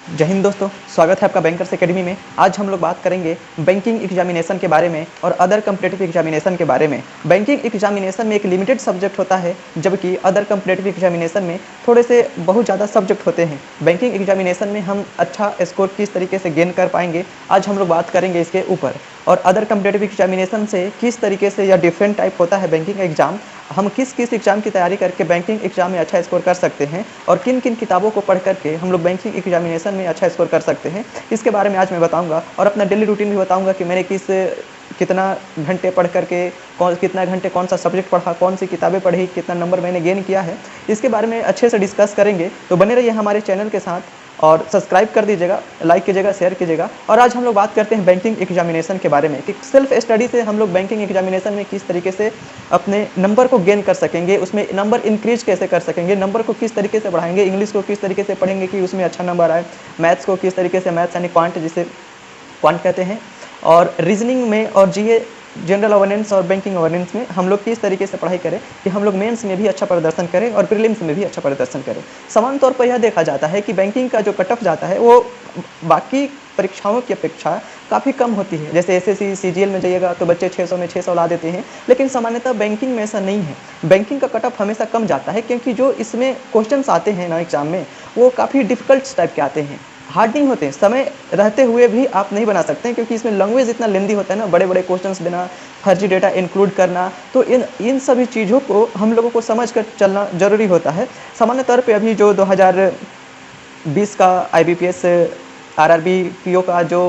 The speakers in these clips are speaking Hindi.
जय हिंद दोस्तों, स्वागत है आपका बैंकर्स एकेडमी में। आज हम लोग बात करेंगे बैंकिंग एग्जामिनेशन के बारे में और अदर कम्पिटिटिव एग्जामिनेशन के बारे में। बैंकिंग एग्जामिनेशन में एक लिमिटेड सब्जेक्ट होता है, जबकि अदर कम्पिटिटिव एग्जामिनेशन में थोड़े से बहुत ज़्यादा सब्जेक्ट होते हैं। बैंकिंग एग्जामिनेशन में हम अच्छा स्कोर किस तरीके से गेन कर पाएंगे, आज हम लोग बात करेंगे इसके ऊपर। और अदर कम्पिटिटिव एग्जामिनेशन से किस तरीके से या डिफरेंट टाइप होता है बैंकिंग एग्जाम, हम किस किस एग्ज़ाम की तैयारी करके बैंकिंग एग्जाम में अच्छा स्कोर कर सकते हैं और किन किन किताबों को पढ़ करके हम लोग बैंकिंग एग्जामिनेशन में अच्छा स्कोर कर सकते हैं, इसके बारे में आज मैं बताऊंगा। और अपना डेली रूटीन भी बताऊंगा कि मैंने कितना घंटे पढ़ करके कितना घंटे कौन सा सब्जेक्ट पढ़ा, कौन सी किताबें पढ़ी, कितना नंबर मैंने गेन किया है, इसके बारे में अच्छे से डिस्कस करेंगे। तो बने रहिए हमारे चैनल के साथ और सब्सक्राइब कर दीजिएगा, लाइक कीजिएगा, शेयर कीजिएगा। और आज हम लोग बात करते हैं बैंकिंग एग्जामिनेशन के बारे में कि सेल्फ स्टडी से हम लोग बैंकिंग एग्जामिनेशन में किस तरीके से अपने नंबर को गेन कर सकेंगे, उसमें नंबर इंक्रीज कैसे कर सकेंगे, नंबर को किस तरीके से बढ़ाएंगे, इंग्लिश को किस तरीके से पढ़ेंगे कि उसमें अच्छा नंबर आए, मैथ्स को किस तरीके से, मैथ्स यानी क्वांट जिसे क्वांट कहते हैं, और रीजनिंग में और जीए जनरल अवेयरनेस और बैंकिंग अवेयरनेस में हम लोग किस तरीके से पढ़ाई करें कि हम लोग मेंस में भी अच्छा प्रदर्शन करें और प्रीलिम्स में भी अच्छा प्रदर्शन करें। समान तौर पर यह देखा जाता है कि बैंकिंग का जो कट ऑफ जाता है वो बाकी परीक्षाओं की अपेक्षा काफ़ी कम होती है। जैसे एसएससी सीजीएल में जाइएगा तो बच्चे 600 में 600 ला देते हैं, लेकिन सामान्यतः बैंकिंग में ऐसा नहीं है। बैंकिंग का कट ऑफ हमेशा कम जाता है क्योंकि जो इसमें क्वेश्चंस आते हैं ना एग्जाम में, वो काफ़ी डिफिकल्ट टाइप के आते हैं, हार्ड नहीं होते। समय रहते हुए भी आप नहीं बना सकते हैं क्योंकि इसमें लैंग्वेज इतना लेंदी होता है ना, बड़े बड़े क्वेश्चंस देना, फर्जी डेटा इंक्लूड करना, तो इन सभी चीज़ों को हम लोगों को समझ कर चलना ज़रूरी होता है। सामान्य तौर पे अभी जो 2020 का IBPS RRB PO का जो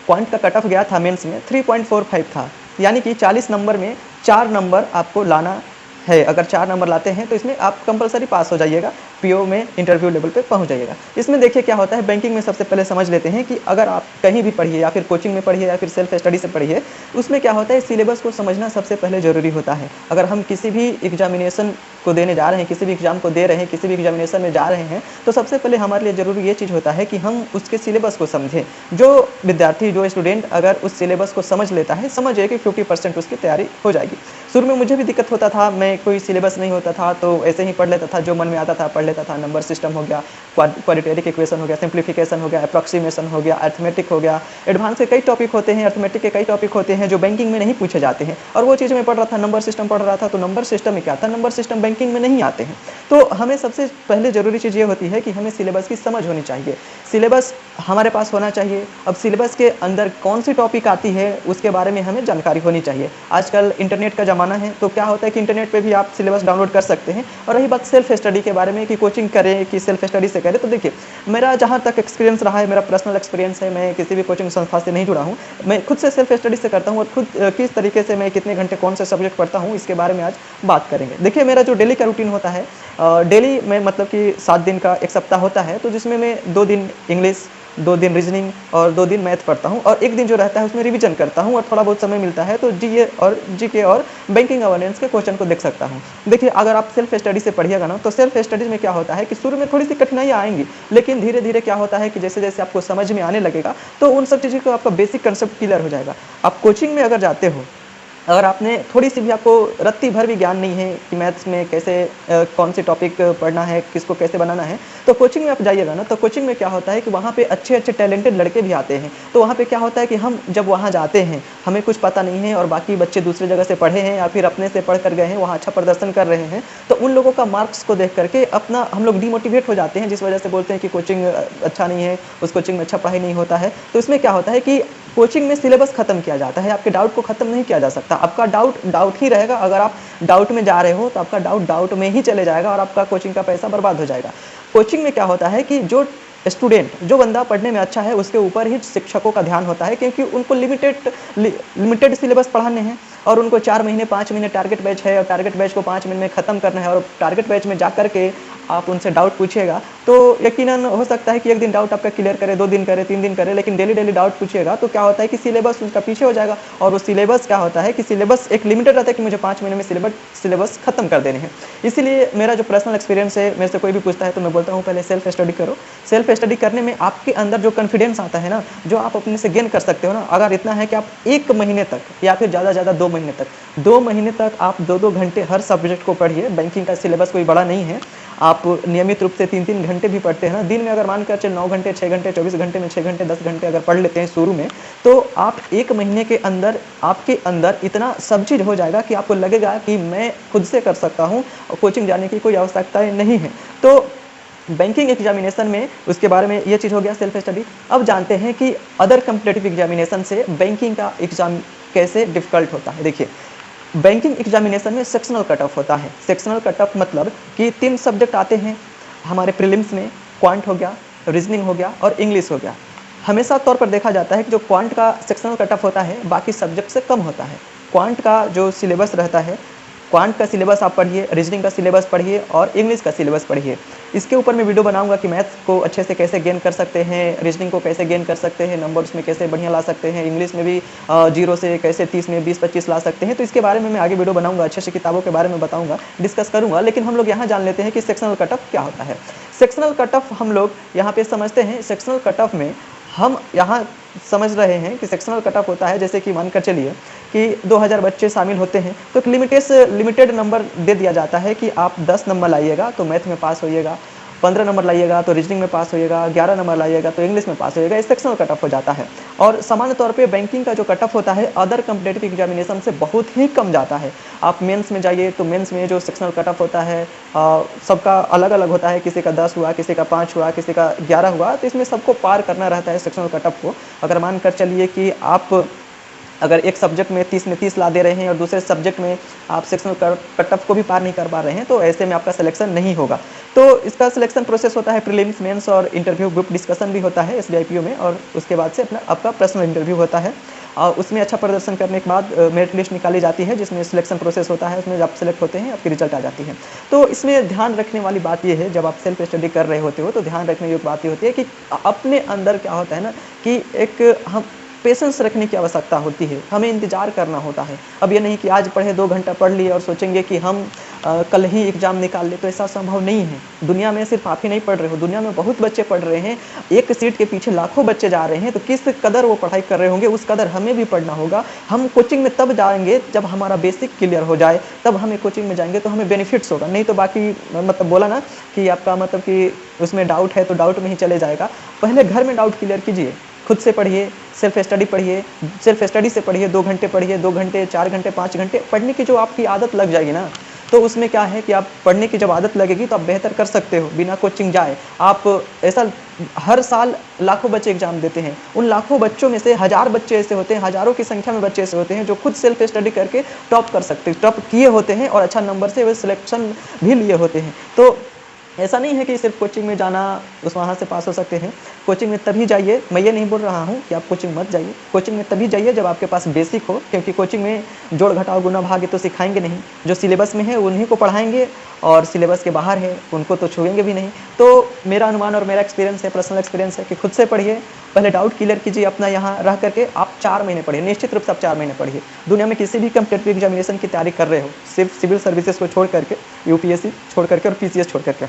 पॉइंट का कट ऑफ गया था मेंस में 3.45 था, यानी कि 40 नंबर में 4 नंबर आपको लाना है। अगर 4 नंबर लाते हैं तो इसमें आप कंपलसरी पास हो जाइएगा, PO में इंटरव्यू लेवल पे पहुंच जाइएगा। इसमें देखिए क्या होता है, बैंकिंग में सबसे पहले समझ लेते हैं कि अगर आप कहीं भी पढ़िए या फिर कोचिंग में पढ़िए या फिर सेल्फ स्टडी से पढ़िए, उसमें क्या होता है, सिलेबस को समझना सबसे पहले ज़रूरी होता है। अगर हम किसी भी एग्जामिनेशन को देने जा रहे हैं, किसी भी एग्जाम को दे रहे हैं, किसी भी एग्जामिनेशन में जा रहे हैं, तो सबसे पहले हमारे लिए ज़रूरी ये चीज़ होता है कि हम उसके सिलेबस को समझें। जो विद्यार्थी, जो स्टूडेंट अगर उस सिलेबस को समझ लेता है, समझिए कि 50% उसकी तैयारी हो जाएगी। शुरू में मुझे भी दिक्कत होता था, मैं कोई सिलेबस नहीं होता था तो ऐसे ही पढ़ लेता था, जो मन में आता था पढ़ लेता था। नंबर सिस्टम हो गया, क्वाड्रेटिक इक्वेशन हो गया, सिंप्लीफिकेशन हो गया, अप्रॉक्सीमेशन हो गया, अर्थमेटिक हो गया, एडवांस के कई टॉपिक होते हैं, अर्थमेटिक के कई टॉपिक होते हैं जो बैंकिंग में नहीं पूछे जाते हैं, और वो चीज़ मैं पढ़ रहा था। नंबर सिस्टम पढ़ रहा था तो नंबर सिस्टम में क्या था, नंबर सिस्टम बैंकिंग में नहीं आते हैं। तो हमें सबसे पहले ज़रूरी चीज़ ये होती है कि हमें सिलेबस की समझ होनी चाहिए, सिलेबस हमारे पास होना चाहिए। अब सिलेबस के अंदर कौन सी टॉपिक आती है उसके बारे में हमें जानकारी होनी चाहिए। आजकल इंटरनेट का ज़माना है, तो क्या होता है कि इंटरनेट पे भी आप सिलेबस डाउनलोड कर सकते हैं। और रही बात सेल्फ स्टडी के बारे में कि कोचिंग करें कि सेल्फ स्टडी से करें, तो देखिए मेरा जहाँ तक एक्सपीरियंस रहा है, मेरा पर्सनल एक्सपीरियंस है, मैं किसी भी कोचिंग संस्था से नहीं जुड़ा हूँ, मैं खुद से सेल्फ स्टडी से करता हूँ। और खुद किस तरीके से मैं कितने घंटे कौन से सब्जेक्ट पढ़ता हूँ, इसके बारे में आज बात करेंगे। देखिए मेरा जो डेली का रूटीन होता है, डेली में मतलब कि 7 दिन का एक सप्ताह होता है, तो जिसमें मैं 2 दिन इंग्लिश, 2 दिन रीजनिंग और 2 दिन मैथ पढ़ता हूँ, और एक दिन जो रहता है उसमें रिवीजन करता हूँ, और थोड़ा बहुत समय मिलता है तो जीके और बैंकिंग अवेयरनेस के क्वेश्चन को देख सकता हूँ। देखिए अगर आप सेल्फ स्टडी से पढ़िएगा ना, तो सेल्फ स्टडी में क्या होता है कि शुरू में थोड़ी सी कठिनाइयाँ आएंगी, लेकिन धीरे धीरे क्या होता है कि जैसे जैसे आपको समझ में आने लगेगा तो उन सब चीज़ों को आपका बेसिक कंसेप्ट क्लियर हो जाएगा। आप कोचिंग में अगर जाते हो, अगर आपने थोड़ी सी भी, आपको रत्ती भर भी ज्ञान नहीं है कि मैथ्स में कैसे कौन से टॉपिक पढ़ना है, किसको कैसे बनाना है, तो कोचिंग में आप जाइएगा ना, तो कोचिंग में क्या होता है कि वहाँ पे अच्छे अच्छे टैलेंटेड लड़के भी आते हैं। तो वहाँ पे क्या होता है कि हम जब वहाँ जाते हैं, हमें कुछ पता नहीं है और बाकी बच्चे दूसरे जगह से पढ़े हैं या फिर अपने से पढ़ कर गए हैं, वहाँ अच्छा प्रदर्शन कर रहे हैं, तो उन लोगों का मार्क्स को देख करके अपना हम लोग डिमोटिवेट हो जाते हैं, जिस वजह से बोलते हैं कि कोचिंग अच्छा नहीं है, उस कोचिंग में अच्छा पढ़ाई नहीं होता है। तो इसमें क्या होता है कि कोचिंग में सिलेबस खत्म किया जाता है, आपके डाउट को खत्म नहीं किया जा सकता। आपका डाउट ही रहेगा। अगर आप डाउट में जा रहे हो तो आपका डाउट में ही चले जाएगा और आपका कोचिंग का पैसा बर्बाद हो जाएगा। कोचिंग में क्या होता है कि जो स्टूडेंट, जो बंदा पढ़ने में अच्छा है, उसके ऊपर ही शिक्षकों का ध्यान होता है, क्योंकि उनको लिमिटेड सिलेबस पढ़ाने हैं और उनको 4 महीने 5 महीने टारगेट बैच है, और टारगेट बैच को 5 महीने में ख़त्म करना है। और टारगेट बैच में जा कर के आप उनसे डाउट पूछिएगा तो यकीनन हो सकता है कि एक दिन डाउट आपका क्लियर करे, 2 दिन करे, 3 दिन करे, लेकिन डेली डाउट पूछिएगा तो क्या होता है कि सिलेबस उनका पीछे हो जाएगा। और वो सिलेबस क्या होता है कि सिलेबस एक लिमिटेड रहता है कि मुझे 5 महीने में सिलेबस खत्म कर देने हैं। इसीलिए मेरा जो पर्सनल एक्सपीरियंस है, मेरे से कोई भी पूछता है तो मैं बोलता हूँ पहले सेल्फ स्टडी करो। सेल्फ स्टडी करने में आपके अंदर जो कॉन्फिडेंस आता है ना, जो आप अपने से गेन कर सकते हो ना, अगर इतना है कि आप 1 महीने तक या फिर ज़्यादा 2 महीने तक आप 2-2 घंटे हर सब्जेक्ट को पढ़िए। बैंकिंग का सिलेबस कोई बड़ा नहीं है, आप नियमित रूप से 3-3 घंटे भी पढ़ते हैं ना, दिन में अगर मान कर चलिए 9 घंटे, 6 घंटे, 24 घंटे में 6 घंटे, 10 घंटे अगर पढ़ लेते हैं शुरू में, तो आप 1 महीने के अंदर आपके अंदर इतना सब चीज़ हो जाएगा कि आपको लगेगा कि मैं खुद से कर सकता हूँ और कोचिंग जाने की कोई आवश्यकता नहीं है। तो बैंकिंग एग्जामिनेशन में उसके बारे में ये चीज़ हो गया सेल्फ स्टडी। अब जानते हैं कि अदर कॉम्पिटिटिव एग्जामिनेशन से बैंकिंग का एग्ज़ाम कैसे डिफ़िकल्ट होता है। देखिए, बैंकिंग एग्जामिनेशन में सेक्शनल कट ऑफ होता है। सेक्शनल कट ऑफ मतलब कि 3 सब्जेक्ट आते हैं हमारे प्रीलिम्स में, क्वांट हो गया, रीजनिंग हो गया और इंग्लिश हो गया। हमेशा तौर पर देखा जाता है कि जो क्वांट का सेक्शनल कट ऑफ होता है बाकी सब्जेक्ट से कम होता है। क्वांट का जो सिलेबस रहता है, क्वांट का सिलेबस आप पढ़िए, रीजनिंग का सिलेबस पढ़िए और इंग्लिश का सिलेबस पढ़िए। इसके ऊपर मैं वीडियो बनाऊंगा कि मैथ्स को अच्छे से कैसे गेन कर सकते हैं, रीजनिंग को कैसे गेन कर सकते हैं, नंबर्स में कैसे बढ़िया ला सकते हैं, इंग्लिश में भी 0 से कैसे 30 में 20-25 ला सकते हैं। तो इसके बारे में मैं आगे वीडियो बनाऊंगा, अच्छे से किताबों के बारे में बताऊंगा, डिस्कस करूंगा। लेकिन हम लोग यहाँ जान लेते हैं कि सेक्शनल कट ऑफ क्या होता है। सेक्शनल कट ऑफ हम लोग यहाँ पे समझते हैं। सेक्शनल कट ऑफ में हम यहाँ समझ रहे हैं कि सेक्शनल कट ऑफ होता है, जैसे कि मानकर चलिए कि 2000 बच्चे शामिल होते हैं तो एक लिमिटेड नंबर दे दिया जाता है कि आप 10 नंबर लाइएगा तो मैथ में पास होइएगा, 15 नंबर लाइएगा तो रीजनिंग में पास होइएगा, 11 नंबर लाइएगा तो इंग्लिश में पास होइएगा। इस सेक्शनल कट ऑफ हो जाता है। और सामान्य तौर पे बैंकिंग का जो कट ऑफ होता है अदर कॉम्पिटिटिव एग्जामिनेशन से बहुत ही कम जाता है। आप मेंस में जाइए तो मेंस में जो सेक्शनल कट ऑफ होता है सबका अलग अलग होता है, किसी का 10 हुआ, किसी का 5 हुआ, किसी का 11 हुआ। तो इसमें सबको पार करना रहता है सेक्शनल कट ऑफ को। अगर मान कर चलिए कि आप अगर एक सब्जेक्ट में 30 में 30 ला दे रहे हैं और दूसरे सब्जेक्ट में आप सेक्शनल कट ऑफ को भी पार नहीं कर पा रहे हैं, तो ऐसे में आपका सिलेक्शन नहीं होगा। तो इसका सिलेक्शन प्रोसेस होता है प्रीलिम्स, मेंस और इंटरव्यू, ग्रुप डिस्कशन भी होता है SBIPO में, और उसके बाद से आपका पर्सनल इंटरव्यू होता है। और उसमें अच्छा प्रदर्शन करने के बाद मेरिट लिस्ट निकाली जाती है जिसमें सिलेक्शन प्रोसेस होता है। उसमें जब आप सेलेक्ट होते हैं आपकी रिजल्ट आ जाती है। तो इसमें ध्यान रखने वाली बात यह है, जब आप सेल्फ स्टडी कर रहे होते हो तो ध्यान रखने योग्य बात ये होती है कि अपने अंदर क्या होता है ना कि एक हम पेशेंस रखने की आवश्यकता होती है, हमें इंतजार करना होता है। अब ये नहीं कि आज पढ़े 2 घंटा पढ़ लिए और सोचेंगे कि हम कल ही एग्जाम निकाल ले, तो ऐसा संभव नहीं है। दुनिया में सिर्फ आप ही नहीं पढ़ रहे हो, दुनिया में बहुत बच्चे पढ़ रहे हैं। एक सीट के पीछे लाखों बच्चे जा रहे हैं, तो किस कदर वो पढ़ाई कर रहे होंगे उस कदर हमें भी पढ़ना होगा। हम कोचिंग में तब जाएंगे जब हमारा बेसिक क्लियर हो जाए, तब हमें कोचिंग में जाएंगे तो हमें बेनिफिट्स होगा। नहीं तो बाकी मतलब बोला ना कि आपका मतलब कि उसमें डाउट है तो डाउट में ही चले जाएगा। पहले घर में डाउट क्लियर कीजिए, खुद से पढ़िए, सेल्फ स्टडी पढ़िए, सेल्फ स्टडी से पढ़िए, 2 घंटे पढ़िए, 2 घंटे, 4 घंटे, 5 घंटे पढ़ने की जो आपकी आदत लग जाएगी ना, तो उसमें क्या है कि आप पढ़ने की जब आदत लगेगी तो आप बेहतर कर सकते हो बिना कोचिंग जाए। आप ऐसा हर साल लाखों बच्चे एग्जाम देते हैं, उन लाखों बच्चों में से 1000 बच्चे ऐसे होते हैं, हज़ारों की संख्या में बच्चे ऐसे होते हैं जो खुद सेल्फ स्टडी करके टॉप कर सकते हैं, टॉप किए होते हैं और अच्छा नंबर से वे सिलेक्शन भी लिए होते हैं। तो ऐसा नहीं है कि सिर्फ कोचिंग में जाना उस वहाँ से पास हो सकते हैं। कोचिंग में तभी जाइए, मैं ये नहीं बोल रहा हूँ कि आप कोचिंग मत जाइए। कोचिंग में तभी जाइए जब आपके पास बेसिक हो, क्योंकि कोचिंग में जोड़ घटाव गुना भाग तो सिखाएंगे नहीं, जो सिलेबस में है उन्हीं को पढ़ाएंगे और सिलेबस के बाहर है उनको तो छुएंगे भी नहीं। तो मेरा अनुमान और मेरा एक्सपीरियंस है, पर्सनल एक्सपीरियंस है कि खुद से पढ़िए, पहले डाउट क्लियर कीजिए अपना। यहाँ रह करके आप 4 महीने पढ़िए, निश्चित रूप से आप 4 महीने पढ़िए। दुनिया में किसी भी कॉम्पिटिटिव एग्जामिनेशन की तैयारी कर रहे हो, सिर्फ सिविल सर्विसेज को छोड़ करके, UPSC छोड़ करके और PCS छोड़ करके,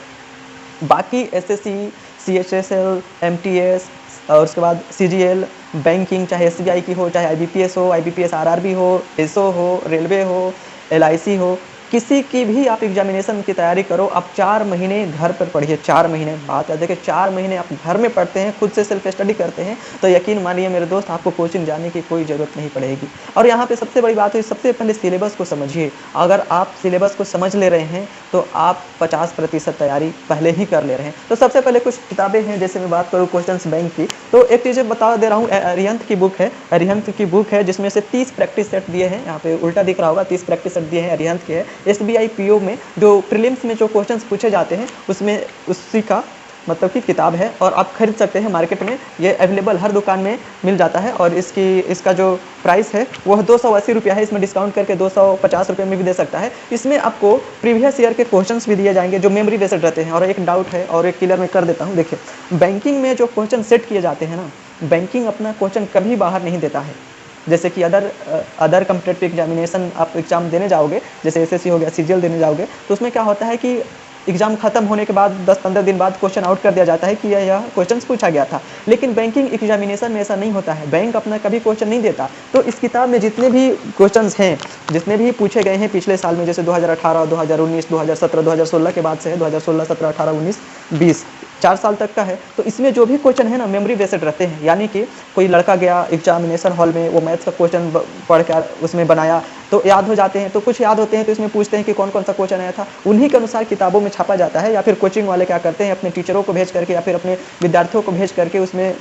बाकी SSC, CHSL, MTS और उसके बाद CGL, बैंकिंग चाहे SBI की हो, चाहे IBPS हो, IBPS RRB हो, SO हो, रेलवे हो, LIC हो, किसी की भी आप एग्जामिनेशन की तैयारी करो, आप 4 महीने घर पर पढ़िए। 4 महीने बात है, देखिए 4 महीने आप घर में पढ़ते हैं, खुद से सेल्फ स्टडी करते हैं, तो यकीन मानिए मेरे दोस्त आपको कोचिंग जाने की कोई ज़रूरत नहीं पड़ेगी। और यहाँ पे सबसे बड़ी बात है, सबसे पहले सिलेबस को समझिए। अगर आप सिलेबस को समझ ले रहे हैं तो आप 50% तैयारी पहले ही कर ले रहे हैं। तो सबसे पहले कुछ किताबें हैं, जैसे मैं बात करूँ क्वेश्चंस बैंक की, तो एक चीज़ बता दे रहा हूँ, अरिहंत की बुक है, अरिहंत की बुक है जिसमें से 30 प्रैक्टिस सेट दिए हैं। यहाँ पे उल्टा दिख रहा होगा, 30 प्रैक्टिस सेट दिए हैं, अरिहंत के है। SBI PO में जो प्रीलिम्स में जो क्वेश्चंस पूछे जाते हैं उसमें उसी का मतलब कि किताब है और आप खरीद सकते हैं मार्केट में, ये अवेलेबल हर दुकान में मिल जाता है। और इसका जो प्राइस है वह 280 रुपया है, इसमें डिस्काउंट करके 250 रुपये में भी दे सकता है। इसमें आपको प्रीवियस ईयर के क्वेश्चंस भी दिए जाएंगे जो मेमोरी बेस्ड रहते हैं। और एक डाउट है और एक क्लियर मैं कर देता हूँ, देखिए बैंकिंग में जो क्वेश्चन सेट किए जाते हैं ना, बैंकिंग अपना क्वेश्चन कभी बाहर नहीं देता है। जैसे कि अदर कॉम्पिटिटिव एग्जामिनेशन आप एग्जाम देने जाओगे, जैसे SSC हो गया, CGL देने जाओगे, तो उसमें क्या होता है कि एग्ज़ाम खत्म होने के बाद 10-15 दिन बाद क्वेश्चन आउट कर दिया जाता है कि यह क्वेश्चन पूछा गया था। लेकिन बैंकिंग एग्जामिनेशन में ऐसा नहीं होता है, बैंक अपना कभी क्वेश्चन नहीं देता। तो इस किताब में जितने भी क्वेश्चंस हैं, जितने भी पूछे गए हैं पिछले साल में, जैसे 2018, 2019, 2017, 2016 के बाद से है, 2016, 17, 18, 19, 20, 4 साल तक का है। तो इसमें जो भी क्वेश्चन है ना, मेमोरी बेस्ड रहते हैं। यानी कि कोई लड़का गया एग्जामिनेशन हॉल में, वो मैथ्स का क्वेश्चन पढ़ कर उसमें बनाया तो याद हो जाते हैं। तो कुछ याद होते हैं तो इसमें पूछते हैं कि कौन कौन सा क्वेश्चन आया था, उन्हीं के अनुसार किताबों में छापा जाता है। या फिर कोचिंग वाले क्या करते हैं, अपने टीचरों को भेज करके या फिर अपने विद्यार्थियों को भेज करके उसमें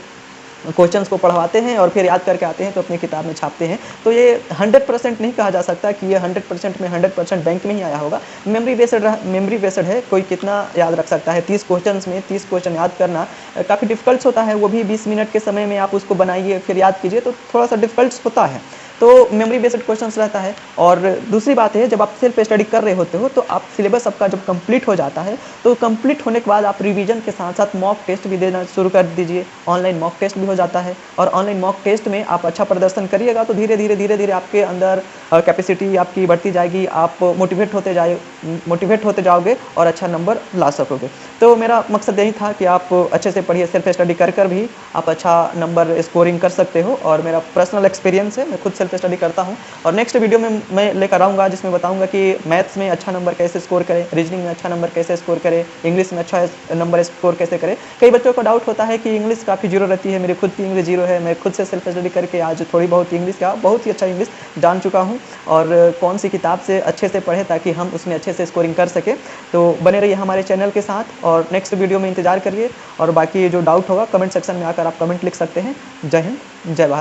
क्वेश्चंस को पढ़वाते हैं और फिर याद करके आते हैं तो अपनी किताब में छापते हैं। तो ये 100% नहीं कहा जा सकता कि ये 100% में 100% बैंक में ही आया होगा। मेमोरी बेस्ड है। कोई कितना याद रख सकता है? 30 क्वेश्चंस में 30 क्वेश्चन याद करना काफ़ी डिफ़िकल्ट होता है। वो भी 20 मिनट के समय में आप उसको बनाइए फिर याद कीजिए तो थोड़ा सा डिफ़िकल्ट होता है। तो मेमोरी बेस्ड क्वेश्चंस रहता है। और दूसरी बात है, जब आप सेल्फ स्टडी कर रहे होते हो तो आप सिलेबस आपका जब कंप्लीट हो जाता है तो कंप्लीट होने के बाद आप रिवीजन के साथ साथ मॉक टेस्ट भी देना शुरू कर दीजिए। ऑनलाइन मॉक टेस्ट भी हो जाता है और ऑनलाइन मॉक टेस्ट में आप अच्छा प्रदर्शन करिएगा तो धीरे धीरे आपके अंदर कैपेसिटी आपकी बढ़ती जाएगी। आप मोटिवेट होते जाओगे और अच्छा नंबर ला सकोगे। तो मेरा मकसद यही था कि आप अच्छे से पढ़िए, सेल्फ स्टडी कर भी आप अच्छा नंबर स्कोरिंग कर सकते हो। और मेरा पर्सनल एक्सपीरियंस है, मैं खुद सेल्फ स्टडी करता हूं। और नेक्स्ट वीडियो में मैं लेकर आऊँगा जिसमें बताऊंगा कि मैथ्स में अच्छा नंबर कैसे स्कोर करें, रीजनिंग में अच्छा नंबर कैसे स्कोर करें, इंग्लिश में अच्छा नंबर स्कोर कैसे करें। कई बच्चों को डाउट होता है कि इंग्लिश काफ़ी जीरो रहती है, मेरी खुद की इंग्लिश जीरो है। मैं खुद से सेल्फ स्टडी करके आज थोड़ी बहुत इंग्लिश का बहुत ही अच्छा इंग्लिश जान चुका हूँ। और कौन सी किताब से अच्छे से पढ़े ताकि हम उसमें अच्छे से स्कोरिंग कर सकें। तो बने रहिए हमारे चैनल के साथ और नेक्स्ट वीडियो में इंतजार करिए। और बाकी जो डाउट होगा कमेंट सेक्शन में आकर आप कमेंट लिख सकते हैं। जय हिंद, जय भारत।